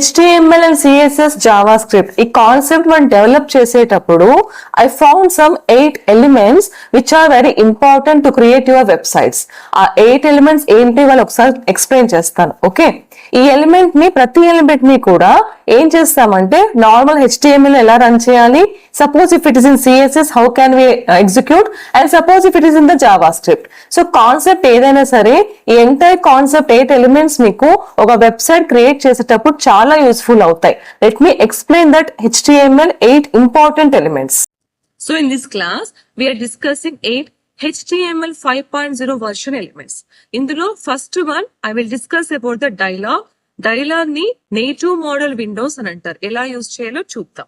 HTML and CSS JavaScript ఈ concept మనం develop చేసేటప్పుడు I found some 8 elements which are very important to create your websites. ఆ 8 elements ఏంటి వాళ్ళు ఒకసారి ఎక్స్ప్లెయిన్ చేస్తాను. ఓకే, ఈ ఎలిమెంట్ ని ప్రతి ఎలిమెంట్ ని కూడా ఏం చేస్తామంటే నార్మల్ HTML ఎలా రన్ చేయాలి, suppose if it is in CSS how can we execute, and suppose if it is in the JavaScript. So concept ఏదైనా సరే ఈ ఎంటైర్ కాన్సెప్ట్ 8 ఎలిమెంట్స్ మీకు ఒక వెబ్సైట్ క్రియేట్ చేసేటప్పుడు చాలా యూస్ఫుల్ అవుతాయి. Let me explain that HTML 8 important elements. So in this class we are discussing 8 HTML 5.0 version elements. ఇందులో first one I will discuss about the dialog. Dialogue ని native model Windows అని అంటారు. ఎలా use చేయాలో చూద్దాం.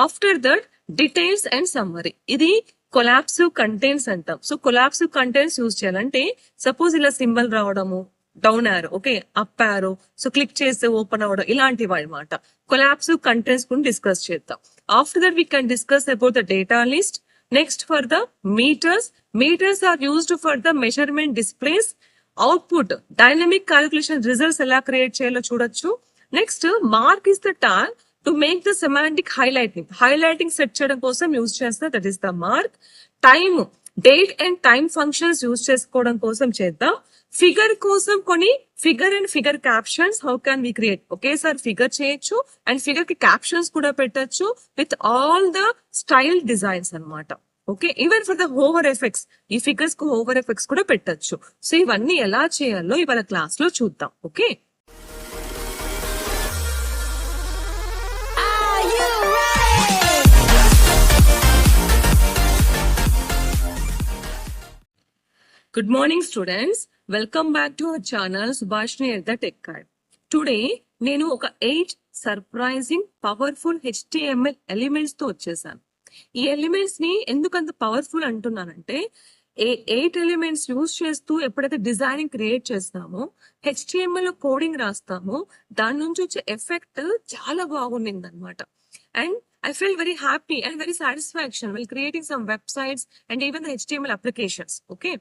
After that details and summary. ఇది కొలాప్సివ్ contents అంటాం. So కొలాప్సివ్ contents use చేయాలంటే సపోజ్ ఇలా సింబల్ రావడము, down arrow, okay, up arrow, so click చేస్తే ఓపెన్ అవ్వడం, ఇలాంటివి అన్నమాట. కొలాప్సివ్ కంటెంట్స్ గురించి డిస్కస్ చేద్దాం. After that we can discuss about the data list. Next for the metres. Meters are used for the measurement displays. Output dynamic calculation results ఎలా create చేయాలో చూడొచ్చు. Next mark is the tag to make the semantic highlighting set చేయడం కోసం use చేస్తా, that is the mark. Time, date and time functions use చేసుకోవడం కోసం చేద్దాం. Figure కోసం కొన్ని figure and figure captions how can we create. ఒకేసారి figure చేయొచ్చు అండ్ ఫిగర్ కి క్యాప్షన్స్ కూడా పెట్టచ్చు with all the style designs అన్నమాట. Okay, even for the hover effects, ఈ ఫిగర్స్ కు హోవర్ ఎఫెక్ట్స్ కూడా పెట్టచ్చు. సో ఇవన్నీ ఎలా చేయాలో ఇవాళ క్లాస్ లో చూద్దాం. Okay, good morning students, welcome back to our channel Subhashini at the Tech Guide. Today నేను ఒక 8 సర్ప్రైజింగ్ పవర్ఫుల్ HTML ఎలిమెంట్స్ తో వచ్చేసాను. ఈ ఎలిమెంట్స్ ని ఎందుకంత పవర్ఫుల్ అంటున్నానంటే 8 ఎలిమెంట్స్ యూజ్ చేస్తూ ఎప్పుడైతే డిజైనింగ్ క్రియేట్ చేస్తామో, HTML లో కోడింగ్ రాస్తామో, దాని నుంచి వచ్చే ఎఫెక్ట్ చాలా బాగుండింది అనమాట. And I felt very happy and very satisfaction while creating some websites and even the HTML applications. Okay,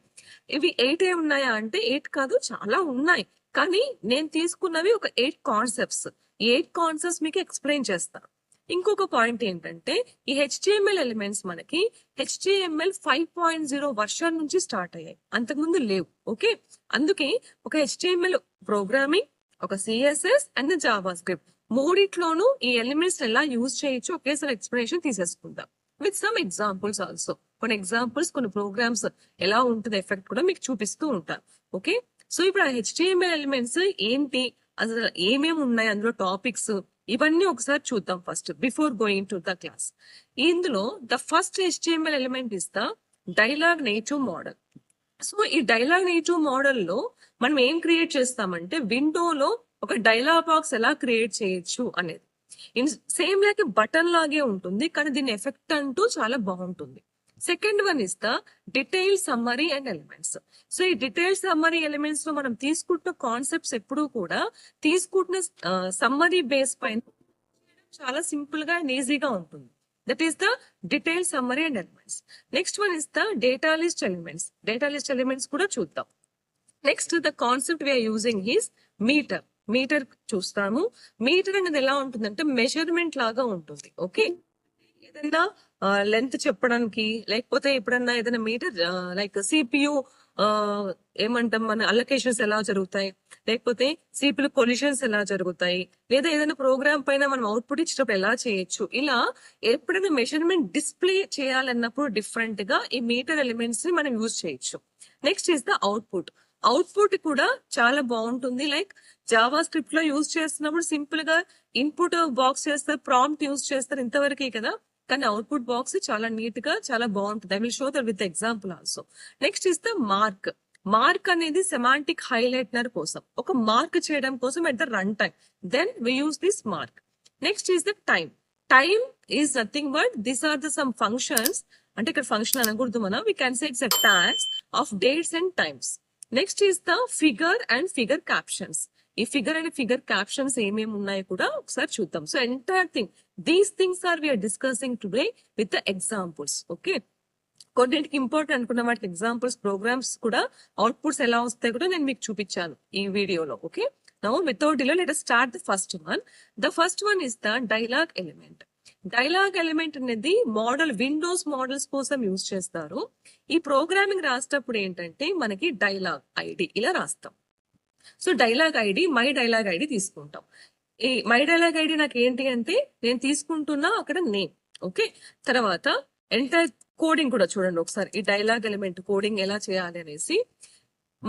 ఇవి 8 ఉన్నాయా అంటే 8 కాదు, చాలా ఉన్నాయి. కానీ నేను తీసుకున్నవి ఒక 8 కాన్సెప్ట్స్. ఈ 8 కాన్సెప్ట్స్ మీకు ఎక్స్ప్లెయిన్ చేస్తాను. ఇంకొక పాయింట్ ఏంటంటే ఈ HTML ఎలిమెంట్స్ మనకి HTML 5.0 వర్షన్ నుంచి స్టార్ట్ అయ్యాయి, అంతకుముందు లేవు. ఓకే, అందుకే ఒక HTML ప్రోగ్రామింగ్, ఒక CSS అండ్ JavaScript మూడిట్లోనూ ఈ ఎలిమెంట్స్ ఎలా యూజ్ చేయొచ్చు ఒకేసారి ఎక్స్ప్లెనేషన్ తీసేసుకుందాం విత్ సమ్ ఎగ్జాంపుల్స్ ఆల్సో. కొన్ని ఎగ్జాంపుల్స్, కొన్ని ప్రోగ్రామ్స్ ఎలా ఉంటుంది ఎఫెక్ట్ కూడా మీకు చూపిస్తూ ఉంటాను. ఓకే, సో ఇప్పుడు ఆ HTML ఎలిమెంట్స్ ఏంటి, అసలు ఏమేమి ఉన్నాయి అందులో టాపిక్స్, ఇవన్నీ ఒకసారి చూద్దాం first before going to the class. ఇందులో the first HTML element is the dialog native modal. So ఈ డైలాగ్ నేటివ్ మోడల్ లో మనం ఏం క్రియేట్ చేస్తామంటే విండోలో ఒక డైలాగ్ బాక్స్ ఎలా క్రియేట్ చేయొచ్చు అనేది. సేమ్ లైక్ బటన్ లాగే ఉంటుంది, కానీ దీని ఎఫెక్ట్ అంటూ చాలా బాగుంటుంది. Second one is the detail summary and elements. So ఈ డీటెయిల్ సమ్మరీ ఎలిమెంట్స్ లో మనం తీసుకుంటున్న కాన్సెప్ట్స్ ఎప్పుడూ కూడా తీసుకుంటున్న సమ్మరీ బేస్ పైన చాలా సింపుల్ గా అండ్ ఈజీగా ఉంటుంది. That is the detail summary and elements. Next one is the data list elements. Data list elements కూడా చూద్దాం. Next the concept we're using is meter. Meter చూస్తాము. మీటర్ అనేది ఎలా ఉంటుందంటే మెజర్మెంట్ లాగా ఉంటుంది. ఓకే, ఏదైనా లెంత్ చెప్పడానికి, లేకపోతే ఎప్పుడన్నా ఏదైనా మీటర్ లైక్ CPU ఏమంటాం మన అలొకేషన్స్ ఎలా జరుగుతాయి, లేకపోతే CPU కొలిషన్స్ ఎలా జరుగుతాయి, లేదా ఏదైనా ప్రోగ్రామ్ పైన మనం అవుట్పుట్ ఇచ్చినప్పుడు ఎలా చేయొచ్చు, ఇలా ఎప్పుడైనా మెజర్మెంట్ డిస్ప్లే చేయాలన్నప్పుడు డిఫరెంట్ గా ఈ మీటర్ ఎలిమెంట్స్ ని మనం యూజ్ చేయొచ్చు. Next is the output. Output కూడా చాలా బాగుంటుంది. లైక్ జావా స్క్రిప్ట్ లో యూజ్ చేస్తున్నప్పుడు సింపుల్ గా ఇన్పుట్ బాక్స్ చేస్తారు, ప్రాంప్ట్ యూజ్ చేస్తారు, ఇంతవరకే కదా. కానీ అవుట్పుట్ బాక్స్ చాలా నీట్ గా చాలా బాగుంటుంది. I will show that with example also. Next is the mark. Mark అనేది సెమాంటిక్ హైలైటనర్ కోసం, ఒక మార్క్ చేయడం కోసం at the run time, then we use this mark. Next is the time. Time is nothing but these are the some functions. అంటే ఇక్కడ function అనకూడదు మనం, we can say it's a tags of dates and times. Next is the figure and figure captions. ఈ figure and figure captions ఏమేమి ఉన్నాయో కూడా ఒకసారి చూద్దాం. So entire thing these things are we're discussing today with the examples. Okay, కొన్నింటికి important అనుకున్న వాటికి examples, programmes కూడా అవుట్పుట్స్ ఎలా వస్తాయి కూడా నేను మీకు చూపించాను ఈ వీడియోలో. Okay, Now, without delay, let us start the first one. The first one is the dialogue element. Dialogue element అనేది విండోస్ మోడల్స్ కోసం యూజ్ చేస్తారు. ఈ ప్రోగ్రామింగ్ రాసేటప్పుడు ఏంటంటే మనకి డైలాగ్ ఐడి ఇలా రాస్తాం. So dialogue ID my dialogue ID తీసుకుంటాం. ఈ మై డైలాగ్ ఐడి నాకు ఏంటి అంటే నేను తీసుకుంటున్నా అక్కడ నేమ్. ఓకే, తర్వాత ఎంటైర్ కోడింగ్ కూడా చూడండి ఒకసారి. ఈ డైలాగ్ ఎలిమెంట్ కోడింగ్ ఎలా చేయాలి అనేసి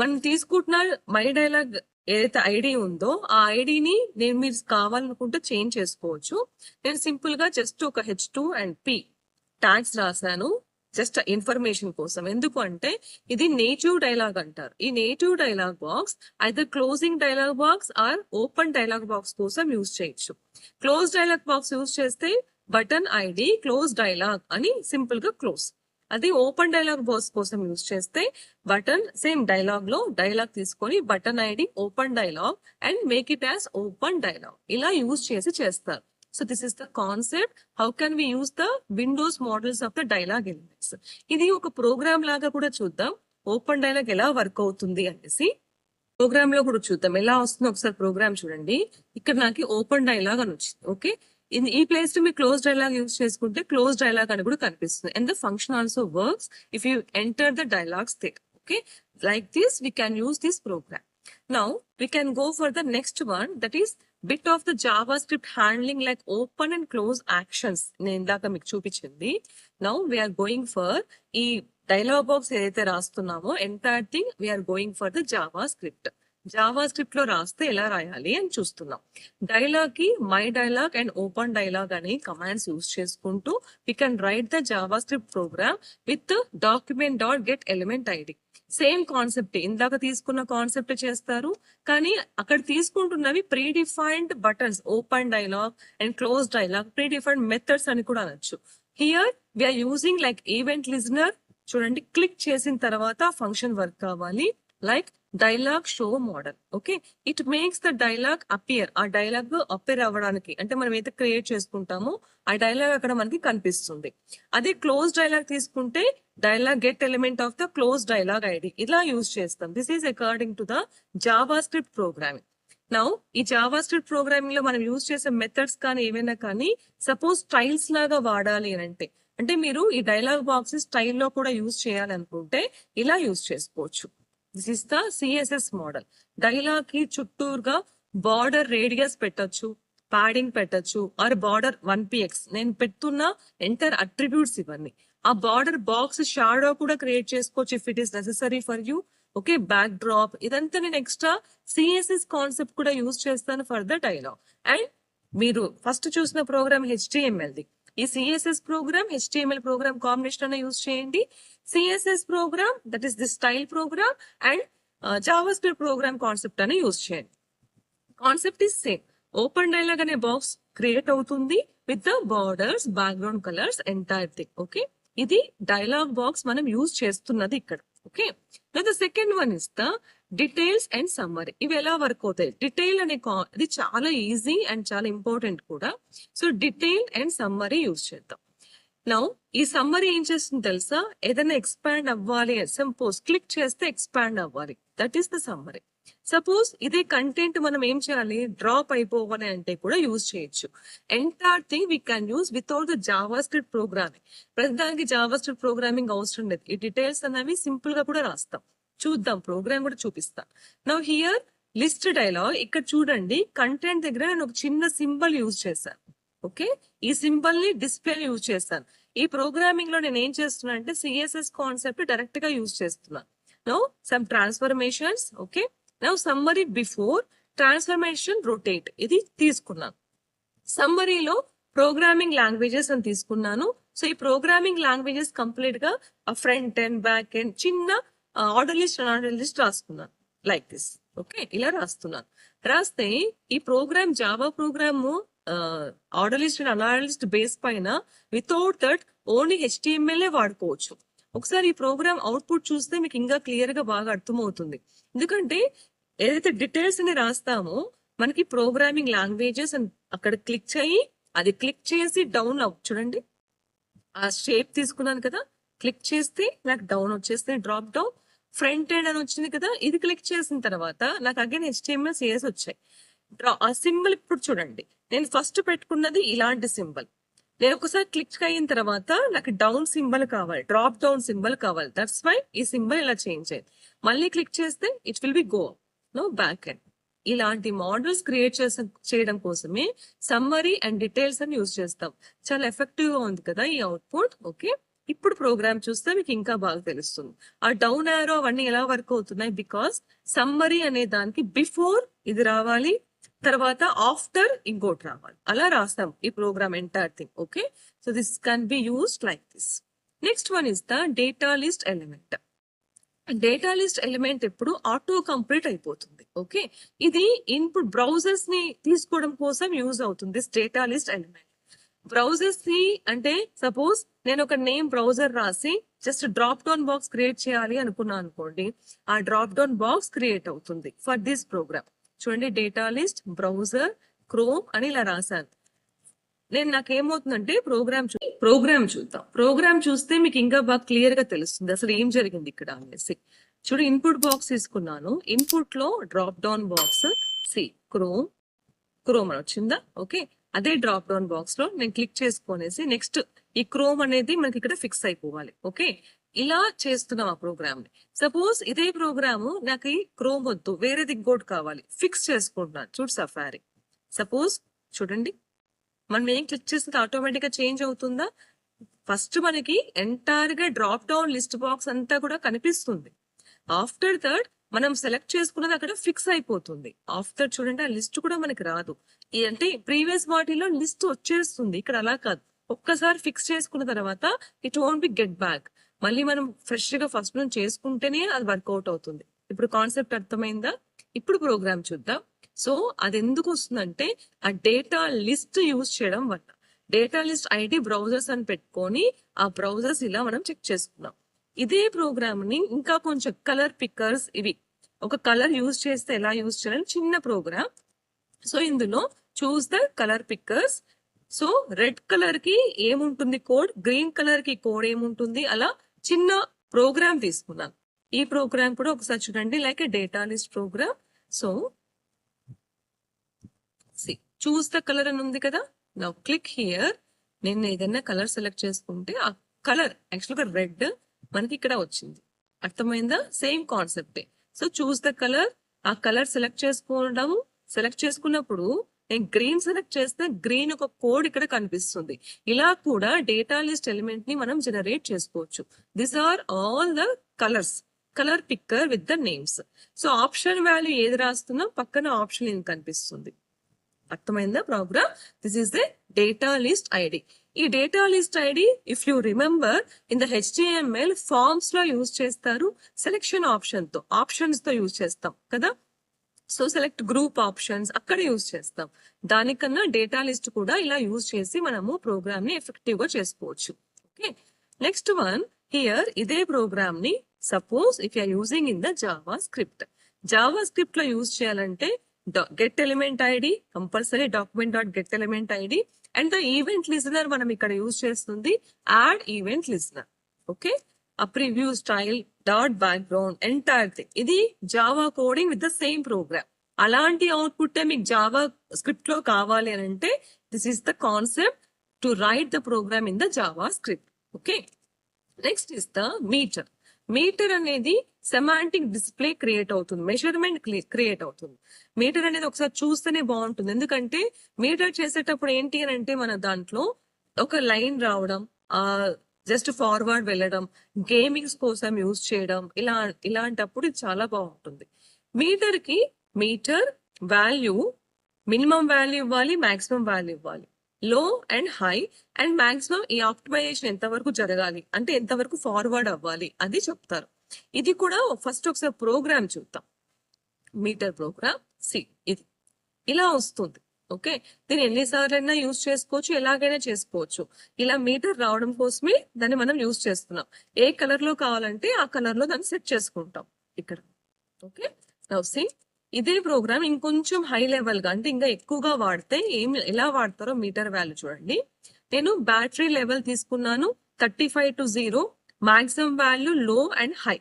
మనం తీసుకుంటున్న మై డైలాగ్ ఏదైతే ఐడి ఉందో ఆ ఐడిని నేను మీరు కావాలనుకుంటే చేంజ్ చేసుకోవచ్చు. నేను సింపుల్ గా జస్ట్ ఒక H2 and P ట్యాగ్స్ రాశాను జస్ట్ ఇన్ఫర్మేషన్ కోసం. ఎందుకు అంటే ఇది నేటివ్ డైలాగ్ అంటారు. ఈ నేటివ్ డైలాగ్ బాక్స్ అయితే closing dialog box or open dialog box కోసం యూజ్ చేయొచ్చు. క్లోజ్ డైలాగ్ బాక్స్ యూజ్ చేస్తే బటన్ ఐడి క్లోజ్ డైలాగ్ అని సింపుల్ గా క్లోజ్. అది ఓపెన్ డైలాగ్ బాక్స్ కోసం యూజ్ చేస్తే బటన్ సేమ్ డైలాగ్ లో డైలాగ్ తీసుకొని button ID open dialog and make it as open dialog ఇలా యూజ్ చేసి చేస్తారు. So this is the concept how can we use the windows models of the dialog elements. ఇది ఒక programme లాగా కూడా చూద్దాం ఓపెన్ డైలాగ్ ఎలా వర్క్ అవుతుంది అనేసి. ప్రోగ్రామ్ లో కూడా చూద్దాం ఎలా వస్తుందో. ఒకసారి ప్రోగ్రామ్ చూడండి. ఇక్కడ నాకు ఓపెన్ డైలాగ్ అని వచ్చింది. ఓకే, ఈ ప్లేస్ లో మీరు క్లోజ్ డైలాగ్ యూజ్ చేసుకుంటే క్లోజ్ డైలాగ్ అని కూడా కనిపిస్తుంది. And the function also works if you enter the dialog state. Okay, like this we can use this program. Now we can go for the next one, that is bit of the JavaScript handling like open and close actions. నేను ఇందాక మీకు చూపించింది. Now we're going for ఈ dialog box ఏదైతే రాస్తున్నామో entire thing we're going for the JavaScript. JavaScript లో రాస్తే ఎలా రాయాలి అని చూస్తున్నాం. డైలాగ్ కి my dialog and open dialog అనే కమాండ్స్ యూజ్ చేసుకుంటూ we can write the JavaScript program with document dot get element ID. Same concept ఇందాక తీసుకున్న కాన్సెప్ట్ చేస్తారు, కానీ అక్కడ తీసుకుంటున్నవి predefined buttons open dialog and close dialog predefined methods అని కూడా అనొచ్చు. Here we're using like event listener. చూడండి, క్లిక్ చేసిన తర్వాత ఫంక్షన్ వర్క్ కావాలి like dialogue show model. Okay, it makes the dialogue appear. ఆ డైలాగ్ అపియర్ అవ్వడానికి అంటే మనం ఏదైతే క్రియేట్ చేసుకుంటామో ఆ డైలాగ్ అక్కడ మనకి కనిపిస్తుంది. అదే క్లోజ్ డైలాగ్ తీసుకుంటే dialogue get element of the close dialogue ID ఇలా యూజ్ చేస్తాం. This is according to the JavaScript programming. Now ఈ జావా స్క్రిప్ట్ ప్రోగ్రామింగ్ లో మనం యూజ్ చేసే మెథడ్స్ కానీ ఏమైనా కానీ సపోజ్ స్టైల్స్ లాగా వాడాలి అని అంటే మీరు ఈ డైలాగ్ బాక్స్ స్టైల్లో కూడా యూజ్ చేయాలనుకుంటే ఇలా యూజ్ చేసుకోవచ్చు. This is the CSS model. Dialog కి చుట్టూరుగా బార్డర్ రేడియస్ పెట్టొచ్చు, ప్యాడింగ్ పెట్టొచ్చు, ఆర్ బార్డర్ 1px. నేను పెడుతున్న ఎంటర్ అట్రిబ్యూట్స్ ఇవన్నీ. ఆ బార్డర్ బాక్స్ షాడో కూడా క్రియేట్ చేసుకోవచ్చు if it is necessary for you. Okay, backdrop ఇదంతా నేను ఎక్స్ట్రా సిఎస్ఎస్ కాన్సెప్ట్ కూడా యూజ్ చేస్తాను ఫర్ ద డైలాగ్. అండ్ మీరు ఫస్ట్ చూసిన ప్రోగ్రామ్ HTMLది. ఈ CSS program HTML program combination అన్న యూజ్ చేయండి. CSS program that is the style program and JavaScript program concept అని యూజ్ చేయండి. Concept is same. Open dialog అనే బాక్స్ క్రియేట్ అవుతుంది with the borders, background colours, entire thing. Okay, ఇది dialog box మనం use చేస్తున్నది ఇక్కడ. Okay, the second one is the details and summary. ఇవి ఎలా వర్క్ అవుతాయి? డీటెయిల్ అనే ఇది చాలా ఈజీ అండ్ చాలా ఇంపార్టెంట్ కూడా. So detail and summary use చేద్దాం. నౌ ఈ సమ్మరీ ఏం చేస్తుంది తెలుసా? ఏదైనా ఎక్స్పాండ్ అవ్వాలి, సపోజ్ క్లిక్ చేస్తే ఎక్స్పాండ్ అవ్వాలి, that is the summary. Suppose ఇదే కంటెంట్ మనం ఏం చేయాలి, డ్రాప్ అయిపోవాలి అంటే కూడా యూజ్ చేయొచ్చు. Entire thing we can use without the JavaScript programming. ప్రతిదానికి జావా స్క్రిప్ట్ ప్రోగ్రామింగ్ అవసరం లేదు. ఈ డీటెయిల్స్ అనేవి సింపుల్ గా కూడా రాస్తాం. చూద్దాం, ప్రోగ్రామ్ కూడా చూపిస్తాం. Now here list dialogue. ఇక్కడ చూడండి, కంటెంట్ దగ్గర నేను ఒక చిన్న సింబల్ యూజ్ చేశాను. ఓకే, ఈ సింబల్ ని డిస్ప్లే యూజ్ చేస్తాను. ఈ ప్రోగ్రామింగ్ లో నేను ఏం చేస్తున్నా అంటే సిఎస్ఎస్ కాన్సెప్ట్ డైరెక్ట్ గా యూజ్ చేస్తున్నాను. Now some transformations. Okay, now summary before transformation rotate ఇది తీసుకున్నాను. సమ్మరీలో ప్రోగ్రామింగ్ లాంగ్వేజెస్ అని తీసుకున్నాను. సో ఈ ప్రోగ్రామింగ్ లాంగ్వేజెస్ కంప్లీట్ గా ఫ్రంట్ ఎండ్, బ్యాక్ ఎండ్, చిన్న ఆర్డర్ లిస్ట్ రాసుకున్నాను లైక్ దిస్. ఓకే, ఇలా రాస్తున్నాను. రాస్తే ఈ program Java program order list and unorder list base పైన వితౌట్ దట్ ఓన్లీ HTML వాడుకోవచ్చు. ఒకసారి ఈ ప్రోగ్రామ్ అవుట్పుట్ చూస్తే మీకు ఇంకా క్లియర్ గా బాగా అర్థమవుతుంది. ఎందుకంటే ఏదైతే డీటెయిల్స్ అని రాస్తామో మనకి ప్రోగ్రామింగ్ లాంగ్వేజెస్ అని అక్కడ క్లిక్ చేయి, అది క్లిక్ చేసి డౌన్ చూడండి, ఆ షేప్ తీసుకున్నాను కదా, క్లిక్ చేస్తే నాకు డౌన్ వచ్చేస్తే డ్రాప్ డౌన్. ఫ్రంట్ ఎండ్ అని వచ్చింది కదా, ఇది క్లిక్ చేసిన తర్వాత నాకు అగైన్ HTML CSS వచ్చాయి. ఆ సింబల్ ఇప్పుడు చూడండి, నేను ఫస్ట్ పెట్టుకున్నది ఇలాంటి సింబల్. నేను ఒకసారి క్లిక్ అయిన తర్వాత నాకు డౌన్ సింబల్ కావాలి, డ్రాప్ డౌన్ సింబల్ కావాలి. దట్స్ వై ఈ సింబల్ ఇలా చేంజ్ అయ్యింది. మళ్ళీ క్లిక్ చేస్తే it will be go no back end. ఇలాంటి మోడల్స్ క్రియేట్ చేయడం కోసమే సమ్మరీ అండ్ డీటెయిల్స్ అని యూజ్ చేస్తాం. చాలా ఎఫెక్టివ్ గా ఉంది కదా ఈ అవుట్పుట్. ఓకే, ఇప్పుడు ప్రోగ్రామ్ చూస్తే మీకు ఇంకా బాగా తెలుస్తుంది. ఆ డౌన్ యారో అవన్నీ ఎలా వర్క్ అవుతున్నాయి, బికాస్ సమ్మరీ అనే దానికి బిఫోర్ ఇది రావాలి, తర్వాత ఆఫ్టర్ ఇంకోటి రావాలి. అలా రాస్తాం ఈ program entire thing. Okay, so this can be used like this. Next one is the data list element. Data list element ఎప్పుడు ఆటో కంప్లీట్ అయిపోతుంది. ఓకే, ఇది ఇన్పుట్ బ్రౌజర్స్ ని తీసుకోవడం కోసం యూజ్ అవుతుంది డేటా లిస్ట్ ఎలిమెంట్. బ్రౌజర్స్ ని అంటే సపోజ్ నేను ఒక నేమ్ బ్రౌజర్ రాసి just drop down box create చేయాలి అనుకున్నాను అనుకోండి, ఆ డ్రాప్ డౌన్ బాక్స్ క్రియేట్ అవుతుంది ఫర్ దిస్ ప్రోగ్రామ్. చూడండి, డేటా లిస్ట్ బ్రౌజర్ క్రోమ్ అని ఇలా రాశాను. నేను నాకేమవుతుందంటే ప్రోగ్రామ్ చూద్దాం. ప్రోగ్రామ్ చూస్తే మీకు ఇంకా బాగా క్లియర్ గా తెలుస్తుంది అసలు ఏం జరిగింది ఇక్కడ అనేసి. చూడు, ఇన్పుట్ బాక్స్ తీసుకున్నాను. ఇన్పుట్ లో డ్రాప్ డౌన్ బాక్స్ క్రోమ్ అని వచ్చిందా. ఓకే, అదే డ్రాప్ డౌన్ బాక్స్ లో నేను క్లిక్ చేసుకునేసి నెక్స్ట్ ఈ క్రోమ్ అనేది మనకి ఇక్కడ ఫిక్స్ అయిపోవాలి. ఓకే, ఇలా చేస్తున్నాం ఆ ప్రోగ్రామ్ ని. సపోజ్ ఇదే ప్రోగ్రామ్ నాకు ఈ క్రోమ్ వద్దు, వేరేది ఇంకోటి కావాలి, ఫిక్స్ చేసుకుంటున్నాను. చూడు సఫారీ, సపోజ్ చూడండి, మనం ఏం క్లిక్ చేస్తే ఆటోమేటిక్ గా చేంజ్ అవుతుందా. ఫస్ట్ మనకి ఎంటైర్ గా డ్రాప్ డౌన్ లిస్ట్ బాక్స్ అంతా కూడా కనిపిస్తుంది. ఆఫ్టర్ దట్ మనం సెలెక్ట్ చేసుకున్నది అక్కడ ఫిక్స్ అయిపోతుంది. ఆఫ్టర్ చూడండి, ఆ లిస్ట్ కూడా మనకి రాదు. అంటే ప్రీవియస్ వాటిలో లిస్ట్ వచ్చేస్తుంది, ఇక్కడ అలా కాదు. ఒక్కసారి ఫిక్స్ చేసుకున్న తర్వాత it won't be get back. మళ్ళీ మనం ఫ్రెష్ గా ఫస్ట్ నుంచి చేసుకుంటేనే అది వర్కౌట్ అవుతుంది. ఇప్పుడు కాన్సెప్ట్ అర్థమైందా? ఇప్పుడు ప్రోగ్రామ్ చూద్దాం. సో అది ఎందుకు వస్తుందంటే ఆ డేటా లిస్ట్ యూజ్ చేయడం వల్ల. డేటా లిస్ట్ ఐడి బ్రౌజర్స్ అని పెట్టుకొని ఆ బ్రౌజర్స్ ఇలా మనం చెక్ చేసుకున్నాం. ఇదే ప్రోగ్రామ్ ని ఇంకా కొంచెం కలర్ పిక్కర్స్, ఇవి ఒక కలర్ యూజ్ చేస్తే ఎలా యూజ్ చేయాలని చిన్న ప్రోగ్రామ్. సో ఇందులో చూస్ the colour pickers. So red colour కి ఏముంటుంది కోడ్, గ్రీన్ కలర్ కి కోడ్ ఏముంటుంది, అలా చిన్న ప్రోగ్రామ్ తీసుకున్నాను. ఈ ప్రోగ్రామ్ కూడా ఒకసారి చూడండి, like a data list program. So choose the colour అని ఉంది కదా, నౌ క్లిక్ హియర్. నేను ఏదైనా కలర్ సెలెక్ట్ చేసుకుంటే ఆ కలర్ యాక్చువల్ గా రెడ్ మనకి ఇక్కడ వచ్చింది. అర్థమైందా? సేమ్ కాన్సెప్టే. సో చూస్ ద కలర్, ఆ కలర్ సెలెక్ట్ చేసుకున్నప్పుడు నేను గ్రీన్ సెలెక్ట్ చేస్తే గ్రీన్ ఒక కోడ్ ఇక్కడ కనిపిస్తుంది. ఇలా కూడా డేటా లిస్ట్ ఎలిమెంట్ ని మనం జనరేట్ చేసుకోవచ్చు. This are all the colours, colour picker with the names. So option value ఏది రాస్తున్నా పక్కన ఆప్షన్ ఏం కనిపిస్తుంది. అర్థమైందా program? This is the data list ID. ఈ data list ID if you remember in the HTML forms లో use చేస్తారు, selection options తో యూజ్ చేస్తాం కదా. సో సెలెక్ట్ గ్రూప్ ఆప్షన్స్ అక్కడ యూజ్ చేస్తాం. దానికన్నా డేటా లిస్ట్ కూడా ఇలా యూజ్ చేసి మనము ప్రోగ్రామ్ ని ఎఫెక్టివ్ గా చేసుకోవచ్చు. Okay, next one here. ఇదే ప్రోగ్రామ్ ని suppose if you using in the JavaScript లో యూజ్ చేయాలంటే get element ID compulsory, document dot get element ID and the event listener మనం ఇక్కడ యూజ్ చేస్తుంది యాడ్ ఈవెంట్ లిజనర్. ఓకే, ఆ preview style dot background entire thing. ఇది Java coding with the same program. అలాంటి output మీకు JavaScript లో కావాలి అని అంటే this is the concept to write the program in the JavaScript. Okay, next is the meter. Meter అనేది semantic display create అవుతుంది, measurement create అవుతుంది. Meter అనేది ఒకసారి చూస్తేనే బాగుంటుంది, ఎందుకంటే మీటర్ చేసేటప్పుడు ఏంటి అని అంటే మన దాంట్లో ఒక లైన్ రావడం, జస్ట్ ఫార్వర్డ్ వెళ్ళడం, గేమింగ్స్ కోసం యూజ్ చేయడం, ఇలాంటప్పుడు ఇది చాలా బాగుంటుంది. మీటర్ వాల్యూ మినిమం వాల్యూ ఇవ్వాలి, మాక్సిమం వాల్యూ ఇవ్వాలి, లో అండ్ హై అండ్ మాక్సిమం ఈ ఆప్టిమైజేషన్ ఎంతవరకు జరగాలి అంటే ఎంతవరకు ఫార్వర్డ్ అవ్వాలి అది చెప్తారు. ఇది కూడా ఫస్ట్ ఒకసారి ప్రోగ్రామ్ చూద్దాం. మీటర్ ప్రోగ్రామ్ ఇది ఇలా వస్తుంది. ఓకే, దీన్ని ఎన్నిసార్లు అయినా యూజ్ చేసుకోవచ్చు, ఎలాగైనా చేసుకోవచ్చు. ఇలా మీటర్ రావడం కోసమే దాన్ని మనం యూజ్ చేస్తున్నాం. ఏ కలర్ లో కావాలంటే ఆ కలర్ లో దాన్ని సెట్ చేసుకుంటాం ఇక్కడ. ఓకే, నౌ సీ ఇదే ప్రోగ్రామ్ ఇంకొంచెం హై లెవెల్ గా అంటే ఇంకా ఎక్కువగా వాడితే ఎలా వాడతారో మీటర్ వాల్యూ చూడండి. నేను బ్యాటరీ లెవెల్ తీసుకున్నాను 35 to 0, maximum value low and high.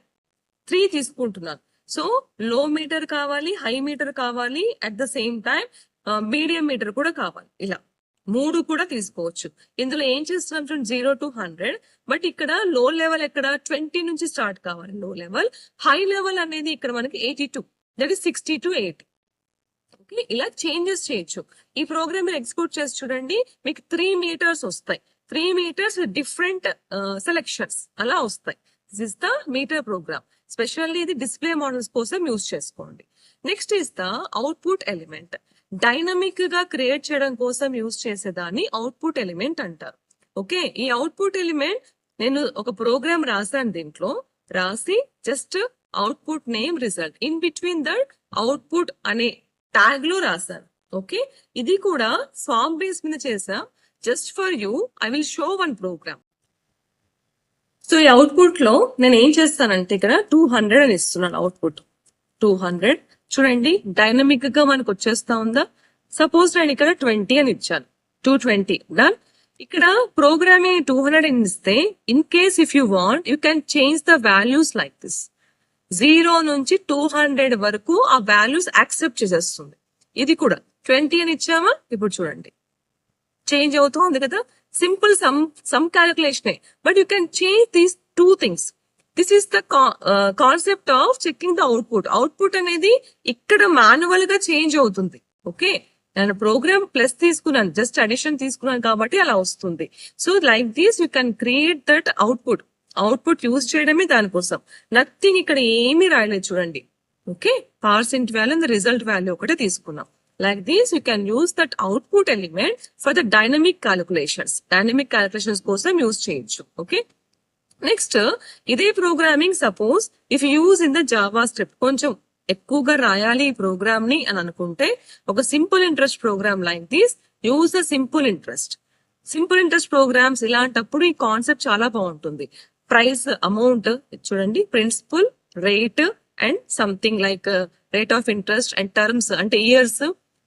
3 తీసుకుంటున్నాను. సో లో మీటర్ కావాలి, హై మీటర్ కావాలి, at the same time medium meter కూడా కావాలి. ఇలా 3 కూడా తీసుకోవచ్చు. ఇందులో ఏం చేస్తున్నాం చూడండి, 0 to 100. బట్ ఇక్కడ లో లెవెల్ ఎక్కడ 20 నుంచి స్టార్ట్ కావాలి లో లెవెల్. హై లెవెల్ అనేది ఇక్కడ మనకి 82, దట్ ఈస్ 60 to 80. ఓకే, ఇలా చేంజెస్ చేయొచ్చు. ఈ ప్రోగ్రామ్ మీరు ఎగ్జిక్యూట్ చేసి చూడండి, మీకు 3 మీటర్స్ వస్తాయి. 3 మీటర్స్ డిఫరెంట్ సెలెక్షన్స్ అలా వస్తాయి. This is the meter program. Specially ఇది డిస్ప్లే మోడల్స్ కోసం యూజ్ చేసుకోండి. Next is the output element. Dynamic గా క్రియేట్ చేయడం కోసం యూజ్ చేసేదాన్ని అవుట్పుట్ ఎలిమెంట్ అంటారు. ఓకే, ఈ అవుట్పుట్ ఎలిమెంట్ నేను ఒక ప్రోగ్రామ్ రాశాను, దీంట్లో రాసి just output name result in between that output అనే ట్యాగ్ లో రాశాను. ఓకే, ఇది కూడా ఫార్మ్ బేస్ మీద చేసా. Just for you I will show one program. So ఈ అవుట్పుట్ లో నేను ఏం చేస్తానంటే ఇక్కడ 200 అని ఇస్తున్నాను. అవుట్పుట్ 200 చూడండి, డైనమిక్ గా మనకు వచ్చేస్తా ఉందా. సపోజ్ నేను ఇక్కడ 20 అని ఇచ్చాను, 220 డన్. ఇక్కడ ప్రోగ్రామ్ 200 అని ఇస్తే, in case if you want you can change the values like this. 0 నుంచి 200 వరకు ఆ వాల్యూస్ యాక్సెప్ట్ చేసేస్తుంది. ఇది కూడా 20 అని ఇచ్చామా, ఇప్పుడు చూడండి చేంజ్ అవుతూ ఉంది కదా. Simple some calculation, but you can change these 2 things. This is the concept of checking the output. Output అనేది ఇక్కడ మాన్యువల్ గా చేంజ్ అవుతుంది. ఓకే, నేను ప్రోగ్రామ్ ప్లస్ తీసుకున్నాను, జస్ట్ అడిషన్ తీసుకున్నాను కాబట్టి అలా వస్తుంది. So like this you can create that output. Output use చేయడమే దానికోసం. నథింగ్ ఇక్కడ ఏమీ రాయలేదు చూడండి. Okay, percent value and result value ఒకటే తీసుకున్నాం. Like this, you can use that output element for the dynamic calculations. Dynamic calculations కోసం use చేయొచ్చు. ఓకే, నెక్స్ట్ ఇదే programming suppose if use in the JavaScript, కొంచెం ఎక్కువగా రాయాలి ఈ program ని అని అనుకుంటే, ఒక simple interest program like this use the simple interest. Simple interest programs ఇలాంటప్పుడు ఈ కాన్సెప్ట్ చాలా బాగుంటుంది. ప్రైస్, అమౌంట్ చూడండి, principal, rate and something like rate of interest and terms అంటే ఇయర్స్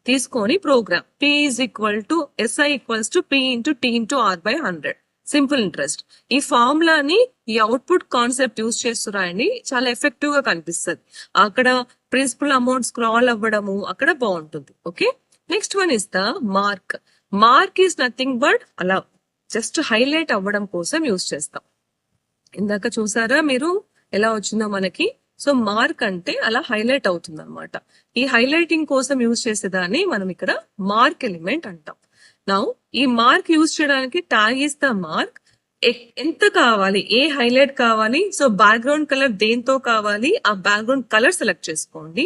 తీసుకొని program P is equal to SI equals to P into T into R by 100. Simple interest. ఈ ఫార్ములాని ఈ output concept use చేస్తూ రాయండి, చాలా effective గా కనిపిస్తుంది. అక్కడ ప్రిన్సిపల్ అమౌంట్ స్క్రాల్ అవ్వడము అక్కడ బాగుంటుంది. Okay, next one is the mark. Mark is nothing but అలా జస్ట్ హైలైట్ అవ్వడం కోసం యూజ్ చేస్తాం. ఇందాక చూసారా మీరు ఎలా వచ్చిందో మనకి. సో మార్క్ అంటే అలా హైలైట్ అవుతుంది అనమాట. ఈ హైలైటింగ్ కోసం యూజ్ చేసేదాన్ని మనం ఇక్కడ మార్క్ ఎలిమెంట్ అంటాం. నౌ ఈ మార్క్ యూజ్ చేయడానికి ట్యాగ్ ఇస్ ద మార్క్. ఎంత కావాలి, ఏ హైలైట్ కావాలి, సో బ్యాక్గ్రౌండ్ కలర్ దేంతో కావాలి ఆ బ్యాక్గ్రౌండ్ కలర్ సెలెక్ట్ చేసుకోండి.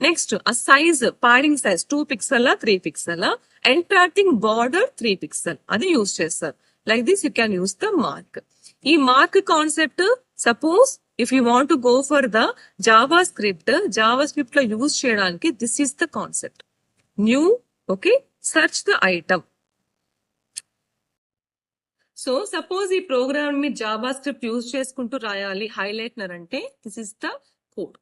నెక్స్ట్ ఆ size, padding size 2 pixel 3 pixel, entire border 3 pixel అది యూజ్ చేస్తారు. Like this you can use the mark. ఈ mark concept suppose if you want to go for the JavaScript లో use చేయడానికి this is the concept. New, okay, search the item. So suppose ఈ programme మీ Java script use చేసుకుంటూ రాయాలి హైలైట్నర్ అంటే this is the code.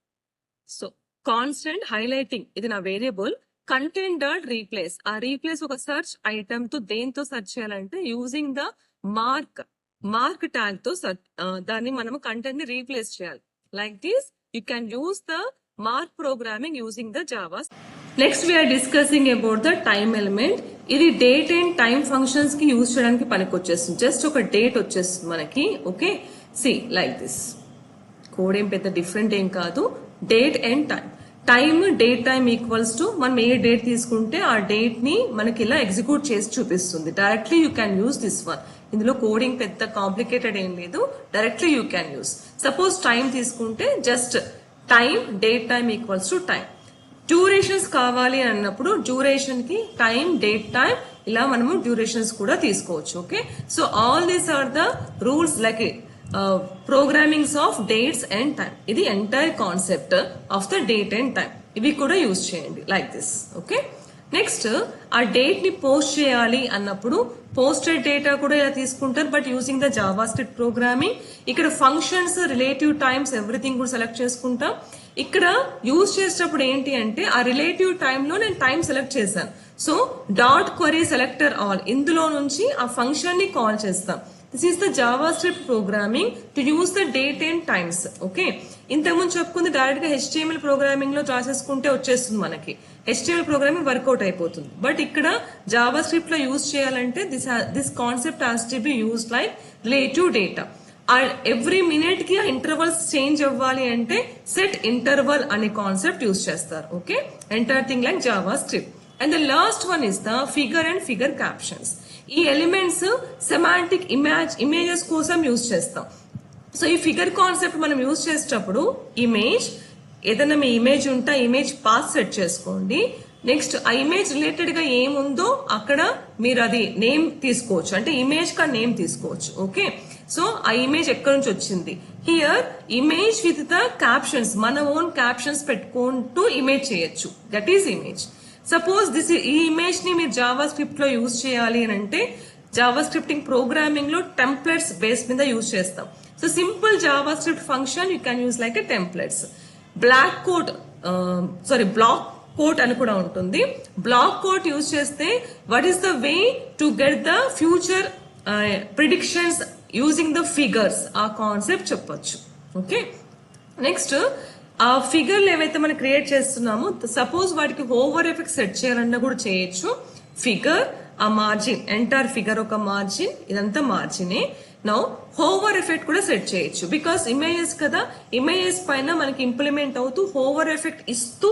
So constant highlighting ఇది నా variable. Content dot replace, ఆ replace ఒక సెర్చ్ ఐటమ్ తో దేంతో సెర్చ్ చేయాలంటే యూజింగ్ ద మార్క్ ట్యాగ్ తో దాన్ని మనం కంటెంట్ ని రీప్లేస్ చేయాలి. Like this you can use the mark programming using the java. Next we're discussing about the time element. ఇది డేట్ అండ్ టైమ్ ఫంక్షన్స్ కి యూజ్ చేయడానికి పనికి వచ్చేస్తుంది. జస్ట్ ఒక డేట్ వచ్చేస్తుంది మనకి. Okay, see like this. Code ఏం పెద్ద డిఫరెంట్ ఏం కాదు. Date and time. Time, date time equals to మనం ఏ డేట్ తీసుకుంటే ఆ డేట్ ని మనకి ఇలా ఎగ్జిక్యూట్ చేసి చూపిస్తుంది. Directly you can use this one. ఇందులో కోడింగ్ పెద్ద కాంప్లికేటెడ్ ఏం లేదు, directly you can use. Suppose time తీసుకుంటే just time, date time equals to time. Durations కావాలి అన్నప్పుడు డ్యూరేషన్ కి టైం, డేట్ టైం ఇలా మనము డ్యూరేషన్స్ కూడా తీసుకోవచ్చు. Okay, so all these are the rules like programmings of dates and time. ఇది entire concept of the date and time. ఇవి కూడా యూజ్ చేయండి లైక్ దిస్. ఓకే, నెక్స్ట్ ఆ డేట్ ని పోస్ట్ చేయాలి అన్నప్పుడు పోస్టెడ్ డేటా కూడా ఇలా తీసుకుంటారు, but using the JavaScript programming. ఇక్కడ ఫంక్షన్స్, రిలేటివ్ టైమ్స్ ఎవ్రీథింగ్ కూడా సెలెక్ట్ చేసుకుంటాం. ఇక్కడ యూజ్ చేసేటప్పుడు ఏంటి అంటే ఆ రిలేటివ్ టైమ్ లో నేను టైం సెలెక్ట్ చేశాను. So dot query selector all, ఇందులో నుంచి ఆ ఫంక్షన్ ని కాల్ చేస్తాం. This is the JavaScript programming to use the date and times. Okay, ఇంతకుముందు చెప్పుకుంది డైరెక్ట్ గా HTML ప్రోగ్రామింగ్ లో రాసేసుకుంటే వచ్చేస్తుంది మనకి, HTML ప్రోగ్రామింగ్ వర్కౌట్ అయిపోతుంది. బట్ ఇక్కడ జావా స్క్రిప్ట్ లో యూజ్ చేయాలంటే this concept has to be use like relative data. Every minute కి ఇంటర్వల్స్ చేంజ్ అవ్వాలి అంటే సెట్ ఇంటర్వల్ అనే కాన్సెప్ట్ యూజ్ చేస్తారు. Okay, entire thing like Java script. And the last one is the figure and figure captions. ఈ elements semantic images కోసం use చేస్తాం. So ఈ figure concept మనం యూజ్ చేసేటప్పుడు ఇమేజ్, ఏదైనా మీ ఇమేజ్ ఉంటే ఇమేజ్ పాత్ సెట్ చేసుకోండి. నెక్స్ట్ ఆ ఇమేజ్ రిలేటెడ్ గా ఏముందో అక్కడ మీరు అది నేమ్ తీసుకోవచ్చు, అంటే ఇమేజ్ కా నేమ్ తీసుకోవచ్చు. ఓకే, సో ఆ ఇమేజ్ ఎక్కడి నుంచి వచ్చింది, here image with the captions, మన ఓన్ క్యాప్షన్స్ పెట్టుకుంటూ ఇమేజ్ చేయొచ్చు. That is image. సపోజ్ ఈ ఇమేజ్ ని మీరు జావా స్క్రిప్ట్ లో యూజ్ చేయాలి అని అంటే జావా స్క్రిప్టింగ్ ప్రోగ్రామింగ్ లో టెంప్లెట్స్ బేస్ మీద యూజ్ చేస్తాం. So simple JavaScript function you can use like a templates. Block quote అని కూడా ఉంటుంది. బ్లాక్ కోట్ యూజ్ చేస్తే what is the way to get the future predictions using the figures, ఆ concept చెప్పొచ్చు. Okay, next ఆ ఫిగర్లు ఏవైతే మనం create చేస్తున్నామో సపోజ్ వాటికి ఓవర్ ఎఫెక్ట్ సెట్ చేయాలన్నా కూడా చేయొచ్చు. ఫిగర్, ఆ మార్జిన్, ఎంటైర్ ఫిగర్ ఒక మార్జిన్, ఇదంతా మార్జినే. నౌ హోవర్ ఎఫెక్ట్ కూడా సెట్ చేయొచ్చు, బికాస్ ఇమేజెస్ కదా, ఇమేజెస్ పైన మనకి ఇంప్లిమెంట్ అవుతూ హోవర్ ఎఫెక్ట్ ఇస్తూ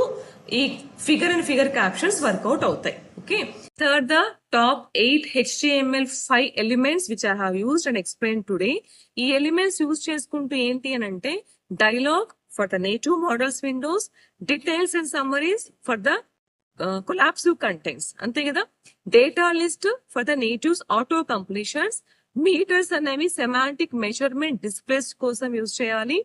ఈ figure and figure captions work out అవుతాయి. Okay, third the top 8 HTML5 elements which I have used and explain today. ఈ ఎలిమెంట్స్ యూజ్ చేసుకుంటూ ఏంటి అని అంటే dialog for the native modals windows, details and summaries for the collapsive contents, అంతే కదా. Data list for the natives auto completions, meters అనేవి semantic measurement displays కోసం use చేయాలి.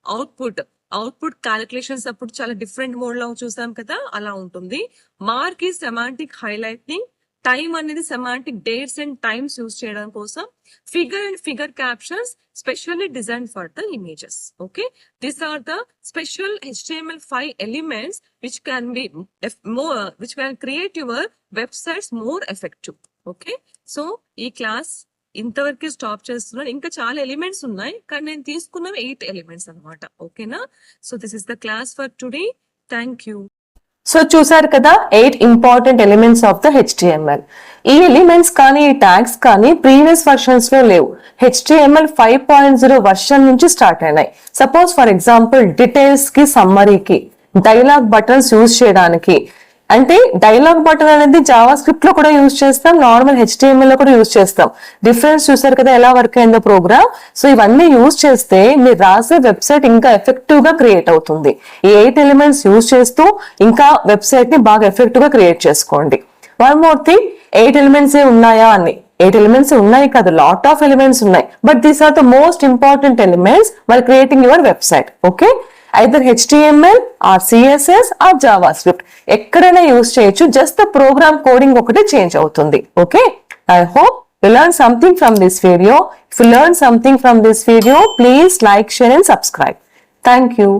అవుట్పుట్ క్యాలిక్యులేషన్స్ అప్పుడు చాలా డిఫరెంట్ మోడ్ లో చూసాం కదా, అలా ఉంటుంది. మార్క్ ఈ సెమాంటిక్ హైలైటింగ్, టైం అనేది semantic dates and times use చేయడం కోసం. Figure and figure captions specially design for the images. Okay, these are the special HTML5 elements which can create your websites more effective. Okay, so ఈ class ఇంతవరకు stop చేస్తున్నాను. ఇంకా చాలా elements ఉన్నాయి కానీ నేను తీసుకున్నవి 8 ఎలిమెంట్స్ అనమాట. ఓకేనా, so this is the class for today. Thank you. So చూసారు కదా 8 important elements of the HTML. ఈ ఎలిమెంట్స్ కానీ ఈ ట్యాగ్స్ కానీ ప్రీవియస్ వర్షన్స్ లో లేవు. HTML 5.0 వర్షన్ నుంచి స్టార్ట్ అయినాయి. సపోజ్ ఫర్ ఎగ్జాంపుల్ డీటెయిల్స్ కి, సమ్మరీకి, డైలాగ్ బటన్స్ యూజ్ చేయడానికి. అంటే డైలాగ్ బటన్ అనేది జావా స్క్రిప్ట్ లో కూడా యూజ్ చేస్తాం, నార్మల్ HTML లో కూడా యూజ్ చేస్తాం. డిఫరెన్స్ చూసారు కదా ఎలా వర్క్ అయిందో ప్రోగ్రామ్. సో ఇవన్నీ యూజ్ చేస్తే మీరు రాసే వెబ్సైట్ ఇంకా ఎఫెక్టివ్ గా క్రియేట్ అవుతుంది. ఈ 8 ఎలిమెంట్స్ యూజ్ చేస్తూ ఇంకా వెబ్సైట్ ని బాగా ఎఫెక్టివ్ గా క్రియేట్ చేసుకోండి. వన్ మోర్ థింగ్, 8 ఎలిమెంట్స్ ఉన్నాయా అని, 8 ఎలిమెంట్స్ ఉన్నాయి కదా, లాట్ ఆఫ్ ఎలిమెంట్స్ ఉన్నాయి. But these are the most important elements while creating your website. Okay, either HTML or CSS or JavaScript ఎక్కడైనా యూజ్ చేయొచ్చు. జస్ట్ ద ప్రోగ్రామ్ కోడింగ్ ఒకటి చేంజ్ అవుతుంది. Okay, I hope you learned something from this video. If you learned something from this video, please like, share and subscribe. Thank you.